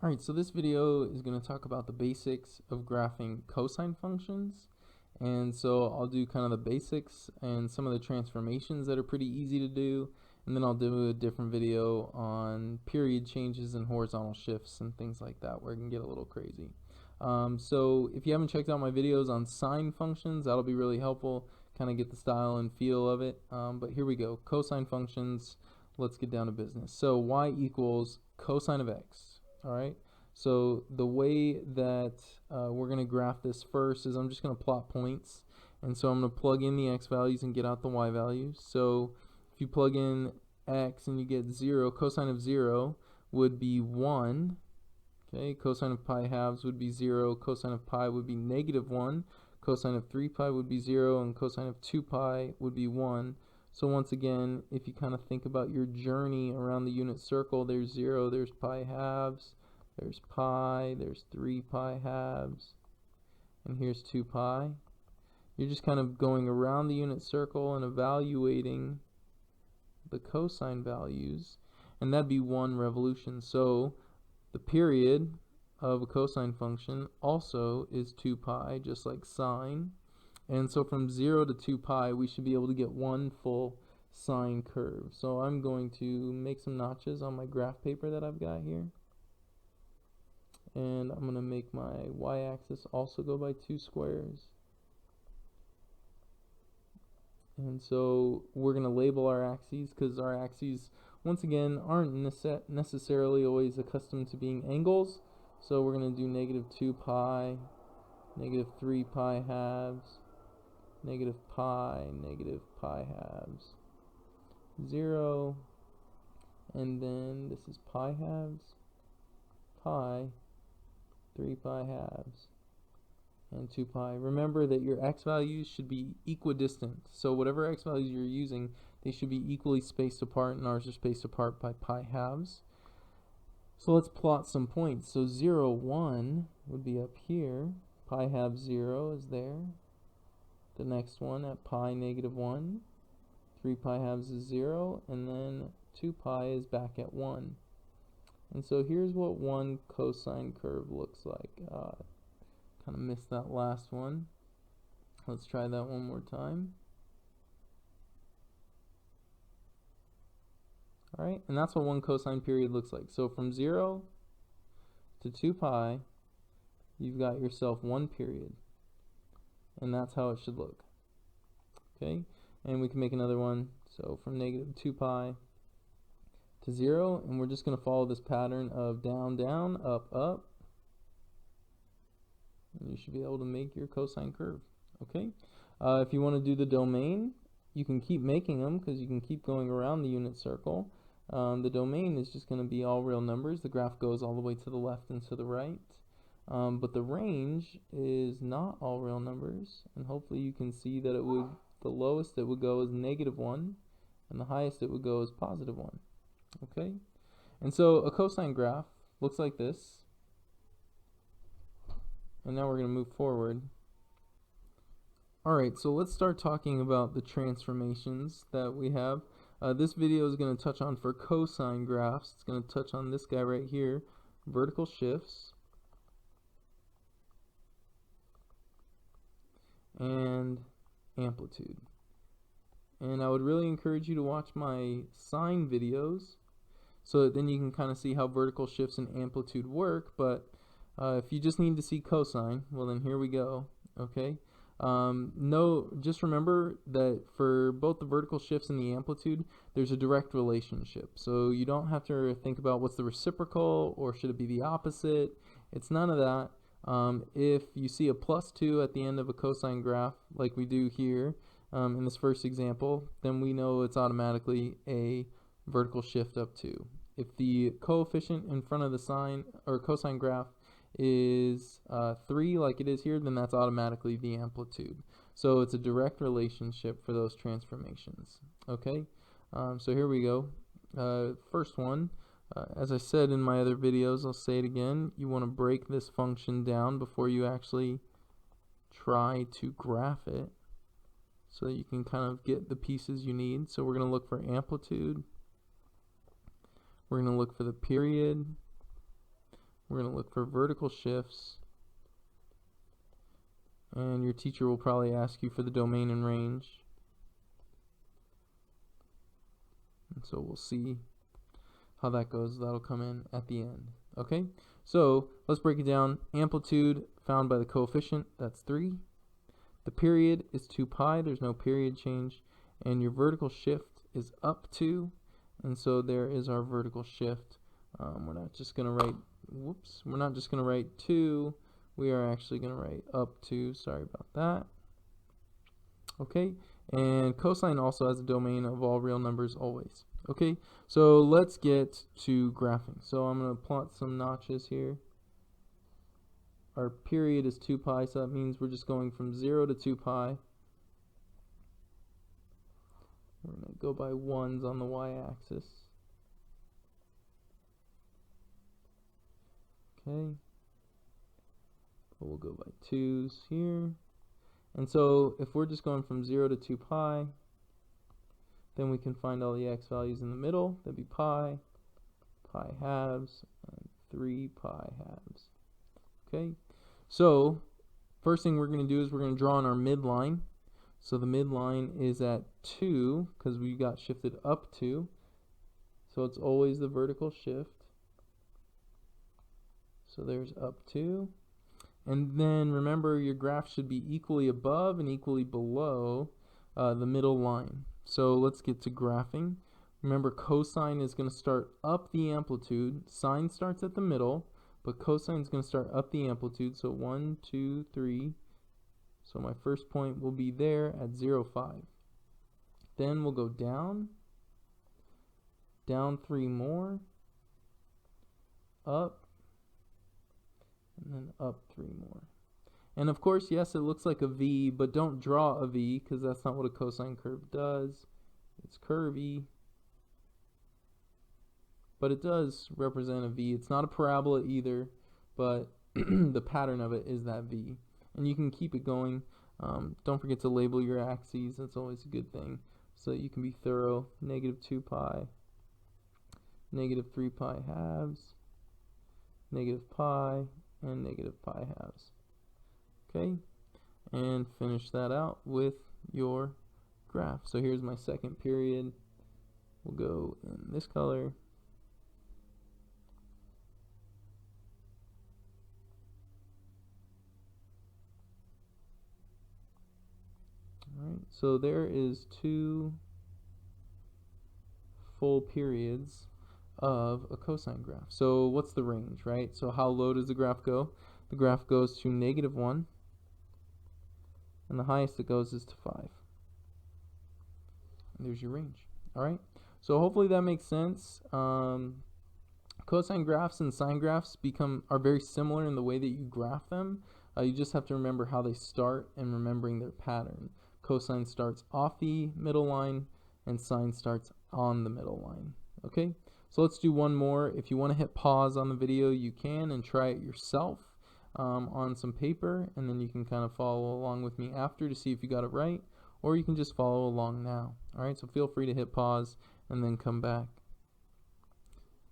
Alright, so this video is going to talk about the basics of graphing cosine functions. And so I'll do kind of the basics and some of the transformations that are pretty easy to do. And then I'll do a different video on period changes and horizontal shifts and things like that where it can get a little crazy. So if you haven't checked out my videos on sine functions, that'll be really helpful, kind of get the style and feel of it. But here we go, cosine functions. Let's get down to business. So y equals cosine of x. All right, so the way that we're going to graph this first is I'm just going to plot points. And so I'm going to plug in the x values and get out the y values. So if you plug in x and you get 0, cosine of 0 would be 1. Okay, cosine of pi halves would be 0, cosine of pi would be negative 1, cosine of 3 pi would be 0, and cosine of 2 pi would be 1. So once again, if you kind of think about your journey around the unit circle, there's 0, there's pi halves, there's pi, there's 3 pi halves, and here's 2 pi. You're just kind of going around the unit circle and evaluating the cosine values, and that'd be 1 revolution. So the period of a cosine function also is 2 pi, just like sine. And so from 0 to 2 pi, we should be able to get 1 full sine curve. So I'm going to make some notches on my graph paper that I've got here. And I'm going to make my y-axis also go by 2 squares. And so we're going to label our axes because our axes, once again, aren't necessarily always accustomed to being angles. So we're going to do negative 2 pi, negative 3 pi halves, negative pi halves, 0, and then this is pi halves, pi, 3 pi halves, and 2 pi. Remember that your x values should be equidistant. So whatever x values you're using, they should be equally spaced apart, and ours are spaced apart by pi halves. So let's plot some points. So 0, 1 would be up here. Pi halves 0 is there. The next one at pi negative 1. 3 pi halves is 0. And then 2 pi is back at 1. And so here's what one cosine curve looks like. Kind of missed that last one. Let's try that one more time. Alright, and that's what one cosine period looks like. So from 0 to 2 pi, you've got yourself 1 period. And that's how it should look. Okay, and we can make another one. So from negative 2 pi to 0, and we're just going to follow this pattern of down, down, up, up. And you should be able to make your cosine curve. Okay, if you want to do the domain, you can keep making them because you can keep going around the unit circle. The domain is just going to be all real numbers. The graph goes all the way to the left and to the right. But the range is not all real numbers, and hopefully you can see that it would, the lowest it would go is negative 1, and the highest it would go is positive 1. Okay, and so a cosine graph looks like this. And now we're going to move forward. Alright, so let's start talking about the transformations that we have. This video is going to touch on, for cosine graphs, it's going to touch on this guy right here, vertical shifts, and amplitude. And I would really encourage you to watch my sine videos so that then you can kind of see how vertical shifts and amplitude work. But if you just need to see cosine, well then here we go. Okay, just remember that for both the vertical shifts and the amplitude, there's a direct relationship. So you don't have to think about what's the reciprocal or should it be the opposite. It's none of that. If you see a +2 at the end of a cosine graph, like we do here in this first example, then we know it's automatically a vertical shift up 2. If the coefficient in front of the sine or cosine graph is 3 like it is here, then that's automatically the amplitude. So it's a direct relationship for those transformations. Okay, so here we go. First one, as I said in my other videos, I'll say it again, you want to break this function down before you actually try to graph it so that you can kind of get the pieces you need. So we're going to look for amplitude, we're going to look for the period, we're going to look for vertical shifts, and your teacher will probably ask you for the domain and range. And so we'll see how that goes. That'll come in at the end. Okay, so let's break it down. Amplitude found by the coefficient, that's 3. The period is 2 pi, there's no period change. And your vertical shift is up 2. And so there is our vertical shift. We're not just going to write, we're not just going to write 2. We are actually going to write up 2. Sorry about that. Okay, and cosine also has a domain of all real numbers always. Okay, so let's get to graphing. So I'm going to plot some notches here. Our period is 2 pi, so that means we're just going from 0 to 2 pi. We're going to go by 1s on the y-axis. Okay, we'll go by 2s here. And so if we're just going from 0 to 2 pi, then we can find all the x values in the middle. That'd be pi, pi halves, and 3 pi halves. Okay, so first thing we're going to do is we're going to draw on our midline. So the midline is at 2 because we got shifted up 2. So it's always the vertical shift. So there's up 2. And then remember, your graph should be equally above and equally below the middle line. So let's get to graphing. Remember, cosine is going to start up the amplitude. Sine starts at the middle, but cosine is going to start up the amplitude. So 1, 2, 3. So my first point will be there at 0, 5. Then we'll go down 3 more, up, and then up 3 more. And of course, yes, it looks like a V, but don't draw a V because that's not what a cosine curve does. It's curvy, but it does represent a V. It's not a parabola either, but the pattern of it is that V. And you can keep it going. Don't forget to label your axes. That's always a good thing, so that you can be thorough. Negative 2 pi, negative 3 pi halves, negative pi, and negative pi halves. Okay, and finish that out with your graph. So here's my second period. We'll go in this color. Alright, so there is 2 full periods of a cosine graph. So what's the range, right? So how low does the graph go? The graph goes to -1, and the highest it goes is to 5. And there's your range. Alright, so hopefully that makes sense. Cosine graphs and sine graphs are very similar in the way that you graph them. You just have to remember how they start and remembering their pattern. Cosine starts off the middle line, and sine starts on the middle line. Okay, so let's do one more. If you want to hit pause on the video, you can, and try it yourself on some paper, and then you can kind of follow along with me after to see if you got it right, or you can just follow along now. Alright, so feel free to hit pause and then come back.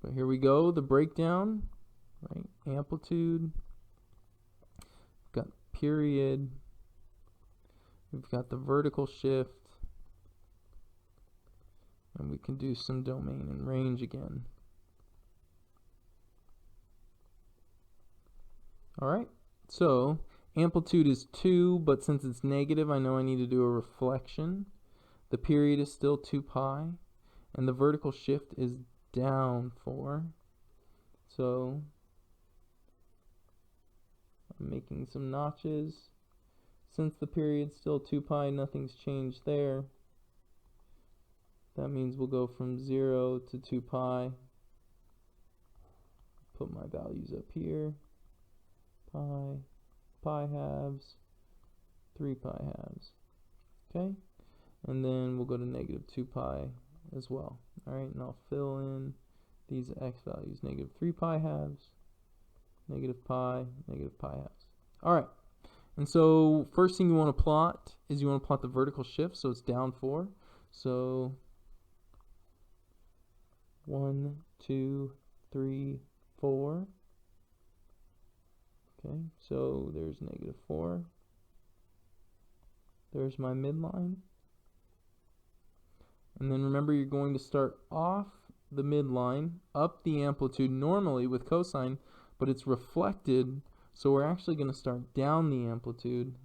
But here we go, the breakdown, right? Amplitude, we've got period, we've got the vertical shift, and we can do some domain and range again. Alright, so amplitude is 2, but since it's negative, I know I need to do a reflection. The period is still 2 pi, and the vertical shift is down 4. So I'm making some notches. Since the period's still 2 pi, nothing's changed there. That means we'll go from 0 to 2 pi. Put my values up here. Pi, pi halves, 3 pi halves. Okay? And then we'll go to -2 pi as well. Alright, and I'll fill in these x values. -3 pi halves, -pi, -pi halves. Alright, and so first thing you want to plot is you want to plot the vertical shift, so it's down 4. So 1, 2, 3, 4. Okay, so there's -4. There's my midline. And then remember, you're going to start off the midline, up the amplitude normally with cosine, but it's reflected, so we're actually going to start down the amplitude.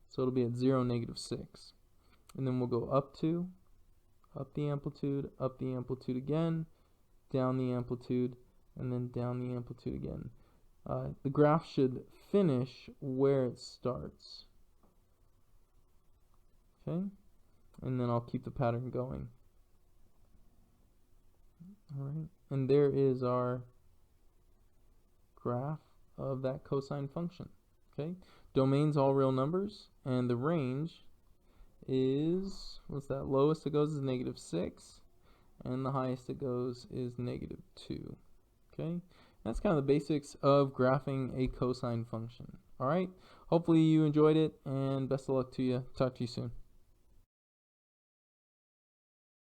So it'll be at 0, -6. And then we'll go up the amplitude again, down the amplitude, and then down the amplitude again. The graph should finish where it starts. Okay, and then I'll keep the pattern going. All right, and there is our graph of that cosine function. Okay, domain's all real numbers, and the range is, what's that, lowest it goes is -6, and the highest it goes is -2. Okay, that's kind of the basics of graphing a cosine function. All right, hopefully you enjoyed it, and best of luck to you. Talk to you soon.